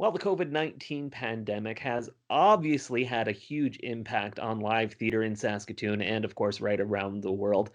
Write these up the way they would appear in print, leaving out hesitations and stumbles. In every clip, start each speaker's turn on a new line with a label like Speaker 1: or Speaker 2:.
Speaker 1: Well, the COVID-19 pandemic has obviously had a huge impact on live theater in Saskatoon and, of course, right around the world.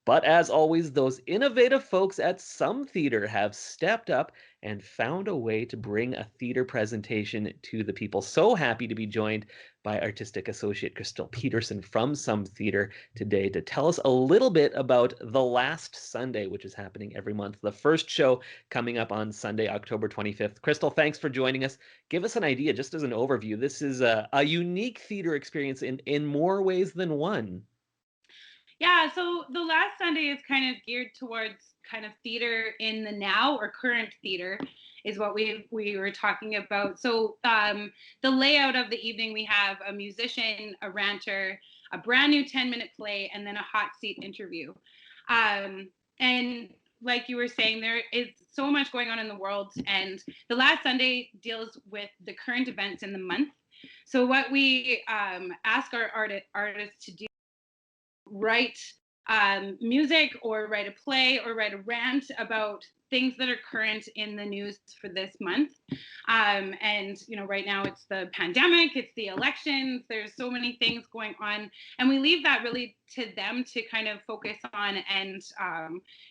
Speaker 1: But as always, those innovative folks at some theater have stepped up and found a way to bring a theater presentation to the people. So happy to be joined by Artistic Associate Crystal Peterson from Some Theater today to tell us a little bit about The Last Sunday, which is happening every month. The first show coming up on Sunday, October 25th. Crystal, thanks for joining us. Give us an idea, just as an overview. This is a unique theater experience in more ways than one.
Speaker 2: Yeah, so the last Sunday is kind of geared towards kind of theater in the now or current theater is what we were talking about. So the layout of the evening, we have a musician, a ranter, a brand new 10-minute play, and then a hot seat interview. And like you were saying, there is so much going on in the world, and the last Sunday deals with the current events in the month. So what we ask our artists to do, write music or write a play or write a rant about things that are current in the news for this month. And, right now it's the pandemic, it's the elections, there's so many things going on. And we leave that really to them to kind of focus on and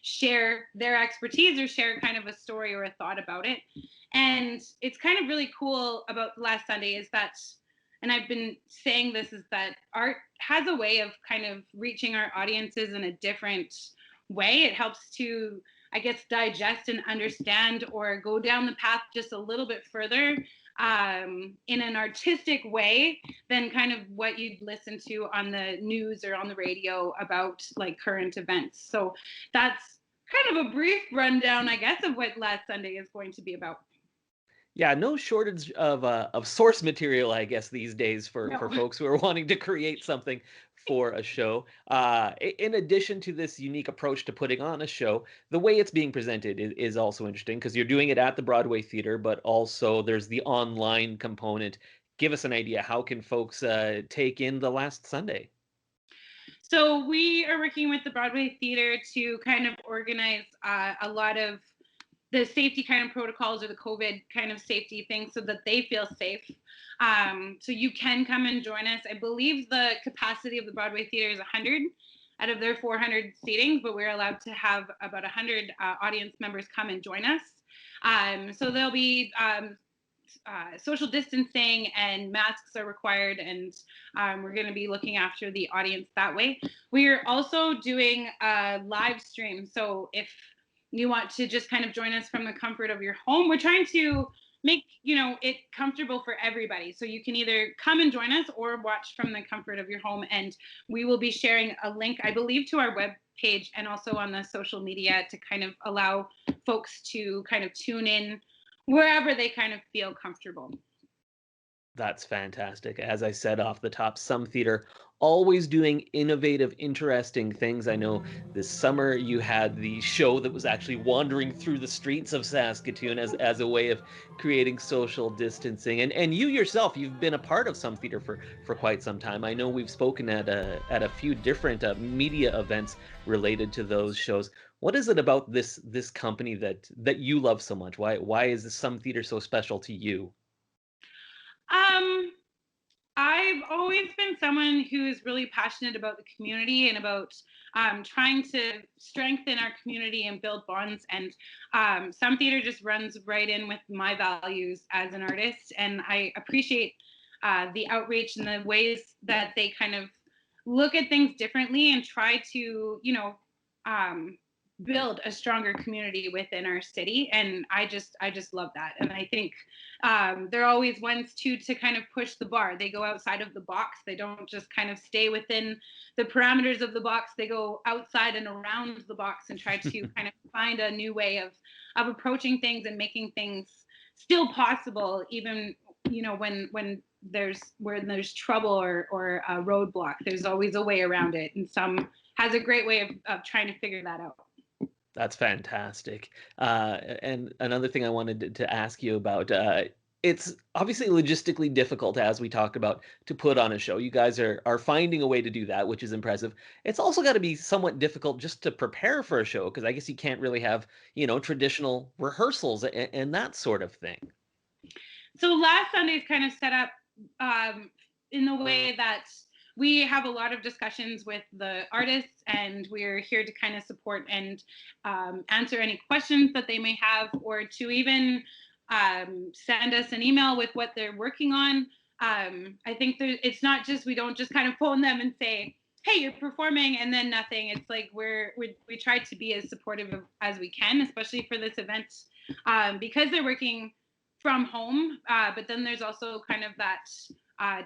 Speaker 2: share their expertise or share kind of a story or a thought about it. And it's kind of really cool about last Sunday is that, and I've been saying this, is that art has a way of kind of reaching our audiences in a different way. It helps to, I guess, digest and understand or go down the path just a little bit further in an artistic way than kind of what you'd listen to on the news or on the radio about like current events. So that's kind of a brief rundown, I guess, of what last Sunday is going to be about.
Speaker 1: Yeah, no shortage of source material, I guess, these days for
Speaker 2: No.
Speaker 1: folks who are wanting to create something for a show. In addition to this unique approach to putting on a show, the way it's being presented is also interesting because you're doing it at the Broadway Theater, but also there's the online component. Give us an idea. How can folks take in The Last Sunday?
Speaker 2: So we are working with the Broadway Theater to kind of organize a lot of the safety kind of protocols or the COVID kind of safety things so that they feel safe. So you can come and join us. I believe the capacity of the Broadway Theater is 100 out of their 400 seating, but we're allowed to have about 100 audience members come and join us. So there'll be social distancing and masks are required, and we're going to be looking after the audience that way. We are also doing a live stream, so if you want to just kind of join us from the comfort of your home, we're trying to make it comfortable for everybody, so you can either come and join us or watch from the comfort of your home. And we will be sharing a link, I believe, to our web page and also on the social media to kind of allow folks to kind of tune in wherever they kind of feel comfortable.
Speaker 1: That's fantastic. As I said off the top, Some Theater always doing innovative, interesting things. I know this summer you had the show that was actually wandering through the streets of Saskatoon as a way of creating social distancing. And you yourself, you've been a part of Some Theater for quite some time. I know we've spoken at a few different media events related to those shows. What is it about this company that you love so much? Why is Some Theater so special to you?
Speaker 2: Um, I've always been someone who's really passionate about the community and about trying to strengthen our community and build bonds. And Some Theater just runs right in with my values as an artist. And I appreciate the outreach and the ways that they kind of look at things differently and try to, build a stronger community within our city. And I just love that. And I think they're always ones to kind of push the bar. They go outside of the box. They don't just kind of stay within the parameters of the box. They go outside and around the box and try to kind of find a new way of approaching things and making things still possible, even when there's trouble or a roadblock. There's always a way around it, and Some has a great way of trying to figure that out.
Speaker 1: That's fantastic. And another thing I wanted to ask you about, it's obviously logistically difficult, as we talked about, to put on a show. You guys are finding a way to do that, which is impressive. It's also got to be somewhat difficult just to prepare for a show, because I guess you can't really have, traditional rehearsals and that sort of thing.
Speaker 2: So last Sunday is kind of set up um, in the way that we have a lot of discussions with the artists, and we're here to kind of support and answer any questions that they may have, or to even send us an email with what they're working on. I think it's not just, we don't just kind of phone them and say, "Hey, you're performing," and then nothing. It's like we try to be as supportive as we can, especially for this event, because they're working from home. But then there's also kind of that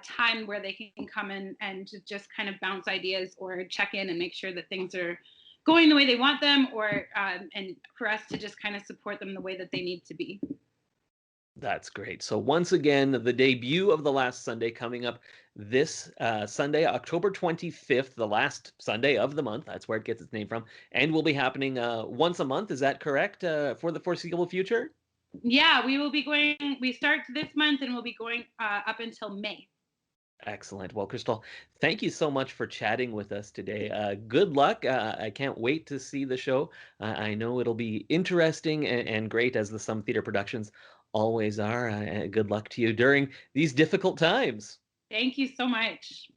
Speaker 2: time where they can come in and just kind of bounce ideas or check in and make sure that things are going the way they want them, or and for us to just kind of support them the way that they need to be.
Speaker 1: That's great. So once again, the debut of The Last Sunday coming up this Sunday, October 25th, the last Sunday of the month. That's where it gets its name from, and will be happening once a month. Is that correct for the foreseeable future?
Speaker 2: Yeah, we will be going. We start this month and we'll be going up until May.
Speaker 1: Excellent. Well, Crystal, thank you so much for chatting with us today. Good luck. I can't wait to see the show. I know it'll be interesting and great, as the Some Theater productions always are. Good luck to you during these difficult times.
Speaker 2: Thank you so much.